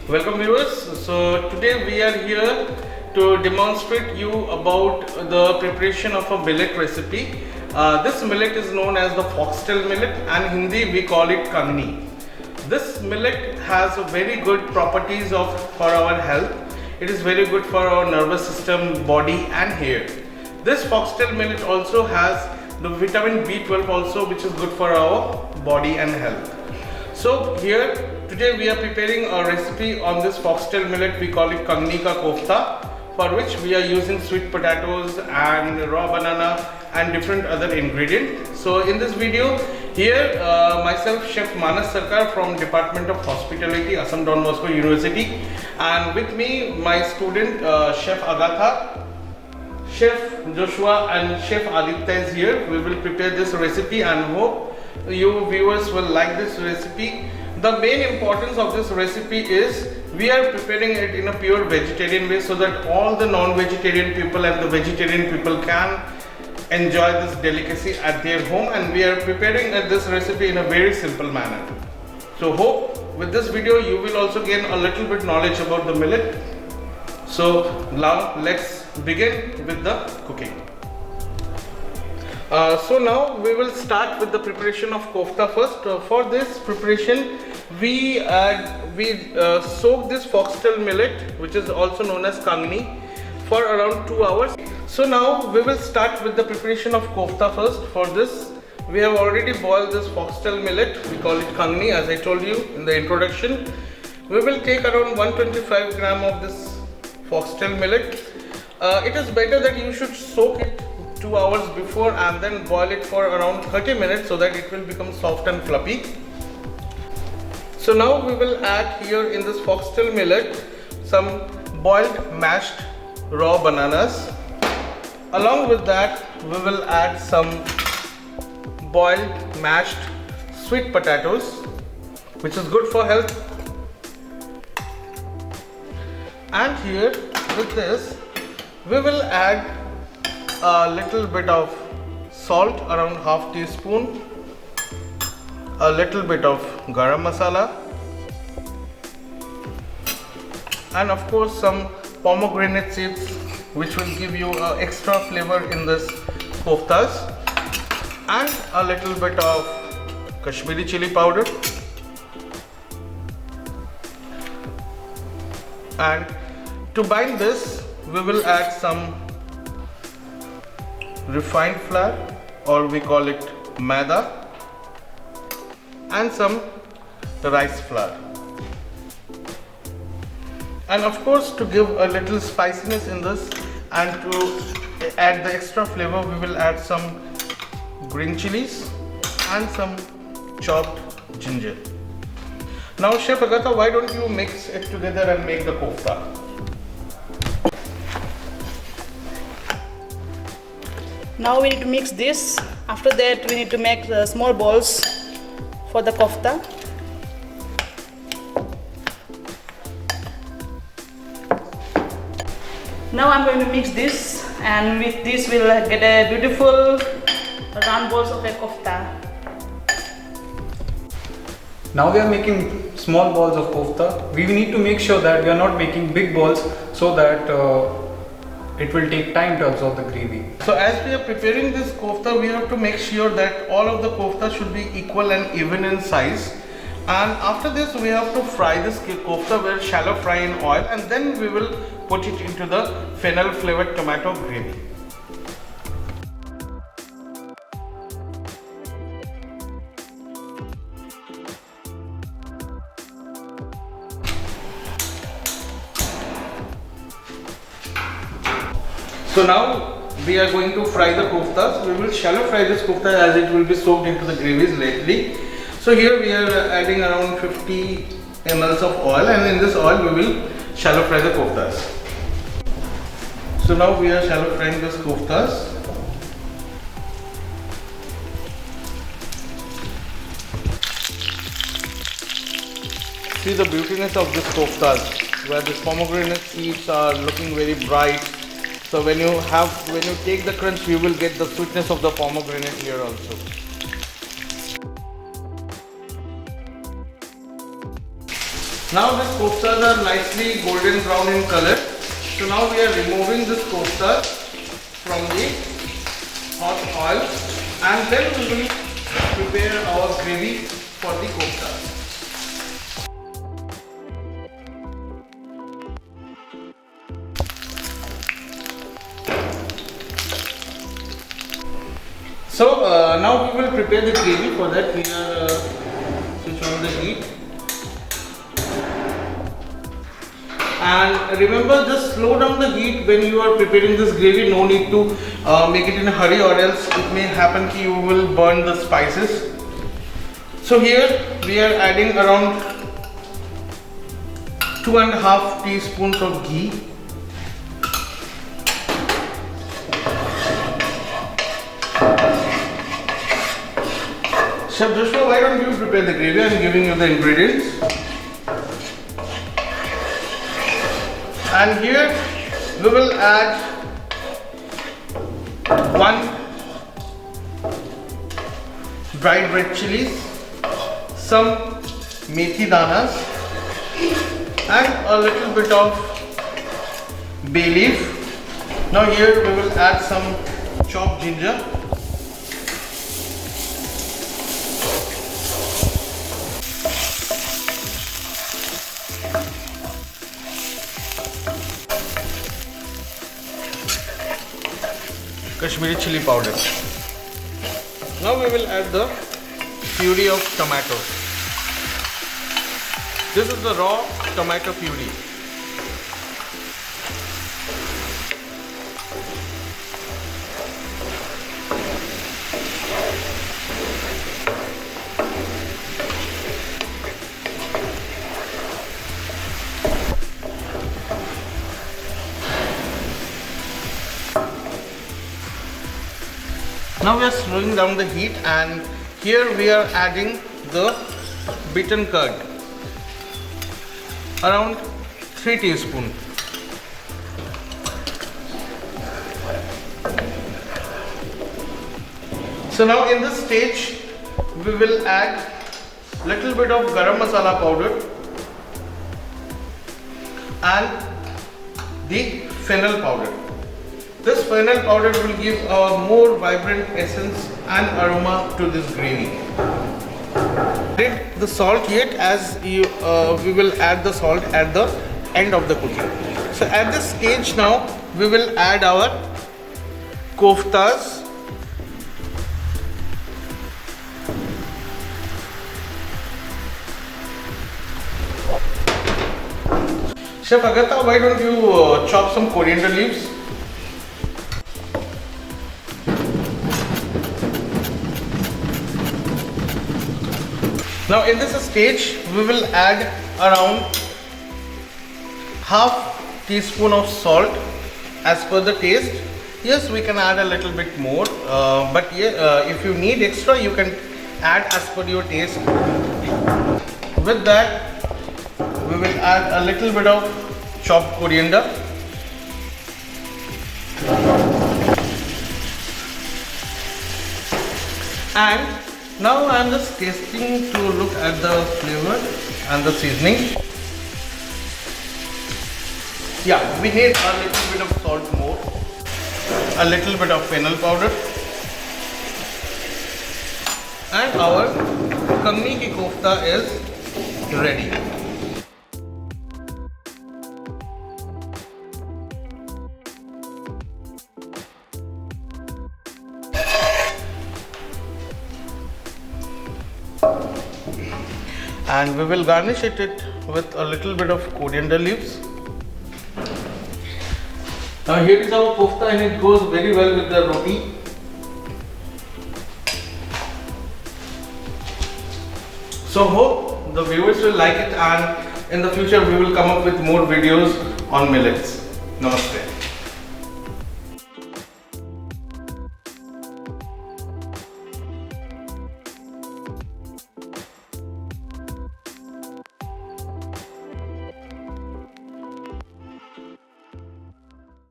Welcome viewers. So today we are here to demonstrate you about the preparation of a millet recipe. This millet is known as the foxtail millet, and in Hindi we call it Kangni. This millet has very good properties for our health. It is very good for our nervous system, body and hair. This foxtail millet also has the vitamin B12 also, which is good for our body and health. So here today we are preparing a recipe on this foxtail millet. We call it Kangni Ka Kofta, for which we are using sweet potatoes and raw banana and different other ingredients. So in this video here myself, Chef Manas Sarkar from Department of Hospitality, Assam Don Bosco University, and with me my student Chef Agatha, Chef Joshua and Chef Aditya is here. We will prepare this recipe and hope you viewers will like this recipe. The main importance of this recipe is we are preparing it in a pure vegetarian way, so that all the non-vegetarian people and the vegetarian people can enjoy this delicacy at their home, and we are preparing this recipe in a very simple manner. So hope with this video you will also gain a little bit knowledge about the millet. So now let's begin with the cooking. So now we will start with the preparation of kofta first. For this preparation we soak this foxtail millet, which is also known as Kangni, for around 2 hours. So now we will start with the preparation of kofta first. For this we have already boiled this foxtail millet. We call it Kangni, as I told you in the introduction. We will take around 125 gram of this foxtail millet. It is better that you should soak it 2 hours before and then boil it for around 30 minutes, so that it will become soft and fluffy. So now we will add here in this foxtail millet some boiled mashed raw bananas. Along with that we will add some boiled mashed sweet potatoes, which is good for health. And here with this we will add a little bit of salt, around half teaspoon, a little bit of garam masala, and of course some pomegranate seeds, which will give you extra flavor in this koftas, and a little bit of Kashmiri chili powder. And to bind this we will add some refined flour, or we call it maida, and some rice flour. And of course, to give a little spiciness in this and to add the extra flavor, we will add some green chilies and some chopped ginger. Now Chef Agatha, why don't you mix it together and make the kofta? Now we need to mix this. After that we need to make small balls for the kofta. Now I'm going to mix this, and with this we'll get a beautiful round balls of a kofta. Now we are making small balls of kofta. We need to make sure that we are not making big balls, so that it will take time to absorb the gravy. So as we are preparing this kofta, we have to make sure that all of the kofta should be equal and even in size. And after this we have to fry this kofta with shallow fry in oil, and then we will put it into the fennel flavored tomato gravy. So now we are going to fry the koftas. We will shallow fry this kofta as it will be soaked into the gravies lately. So here we are adding around 50 ml of oil, and in this oil we will shallow fry the koftas. So now we are shallow frying this koftas. See the beautiness of this koftas, where the pomegranate seeds are looking very bright. So when you take the crunch, you will get the sweetness of the pomegranate here also. Now these koftas are nicely golden brown in color. So now we are removing this kofta from the hot oil, and then we will prepare our gravy for the kofta. So now we will prepare the gravy. For that we are switch on the heat. And remember, just slow down the heat when you are preparing this gravy. No need to make it in a hurry, or else it may happen that you will burn the spices. So here we are adding around 2.5 teaspoons of ghee. Chef Joshua, why don't you prepare the gravy? I am giving you the ingredients. And here we will add 1 dried red chilies, some methi danas, and a little bit of bay leaf. Now here we will add some chopped ginger. Kashmiri chili powder. Now we will add the puree of tomato. This is the raw tomato puree. Now we are slowing down the heat, and here we are adding the beaten curd, around 3 teaspoons. So now in this stage we will add little bit of garam masala powder and the fennel powder. This fennel powder will give a more vibrant essence and aroma to this gravy. Did the salt yet, as we will add the salt at the end of the cooking. So at this stage now we will add our koftas. Chef Agatha, why don't you chop some coriander leaves? Now in this stage we will add around half teaspoon of salt as per the taste. Yes, we can add a little bit more, but if you need extra you can add as per your taste. With that we will add a little bit of chopped coriander. And now I am just tasting to look at the flavor and the seasoning. Yeah, we need a little bit of salt more, a little bit of fennel powder, and our Kangni Ka Kofta is ready. And we will garnish it with a little bit of coriander leaves. Now here is our kofta, and it goes very well with the roti. So hope the viewers will like it, and in the future we will come up with more videos on millets. Namaste.